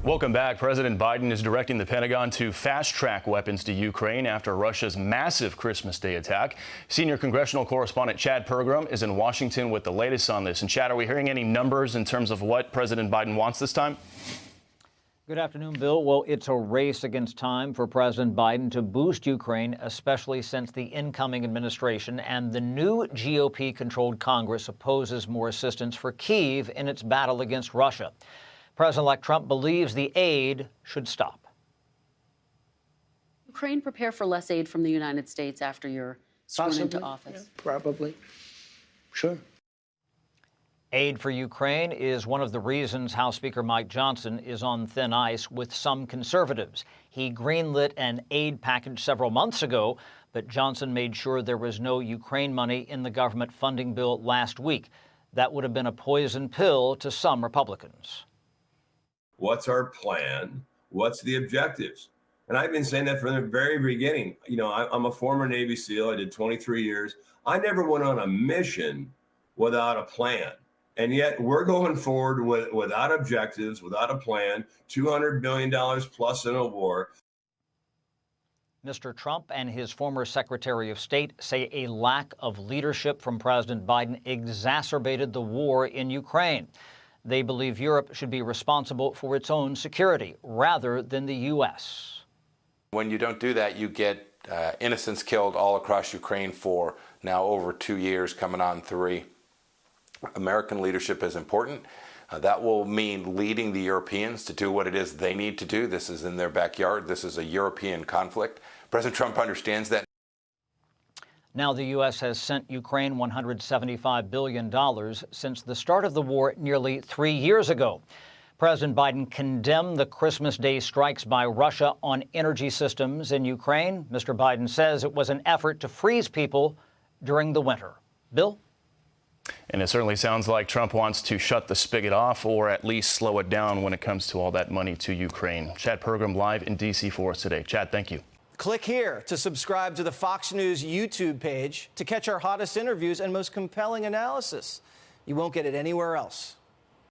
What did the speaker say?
Welcome back. President Biden is directing the Pentagon to fast-track weapons to Ukraine after Russia's massive Christmas Day attack. Senior congressional correspondent Chad Pergram is in Washington with the latest on this. And Chad, are we hearing any numbers in terms of what President Biden wants this time? Good afternoon, Bill. Well, it's a race against time for President Biden to boost Ukraine, especially since the incoming administration and the new GOP-controlled Congress opposes more assistance for Kyiv in its battle against Russia. President-elect Trump believes the aid should stop. Ukraine prepare for less aid from the United States after you're sworn into office? Yeah, probably. Sure. Aid for Ukraine is one of the reasons House Speaker Mike Johnson is on thin ice with some conservatives. He greenlit an aid package several months ago, but Johnson made sure there was no Ukraine money in the government funding bill last week. That would have been a poison pill to some Republicans. What's our plan? What's the objectives? And I've been saying that from the very beginning. You know, I'm a former Navy SEAL. I did 23 years. I never went on a mission without a plan. And yet we're going forward without objectives, without a plan, $200 billion plus in a war. Mr. Trump and his former Secretary of State say a lack of leadership from President Biden exacerbated the war in Ukraine. They believe Europe should be responsible for its own security rather than the U.S. When you don't do that, you get innocents killed all across Ukraine for now over 2 years, coming on 3. American leadership is important. That will mean leading the Europeans to do what it is they need to do. This is in their backyard. This is a European conflict. President Trump understands that. Now the U.S. has sent Ukraine $175 billion since the start of the war nearly 3 years ago. President Biden condemned the Christmas Day strikes by Russia on energy systems in Ukraine. Mr. Biden says it was an effort to freeze people during the winter. Bill? And it certainly sounds like Trump wants to shut the spigot off or at least slow it down when it comes to all that money to Ukraine. Chad Pergram live in D.C. for us today. Chad, thank you. Click here to subscribe to the Fox News YouTube page to catch our hottest interviews and most compelling analysis. You won't get it anywhere else.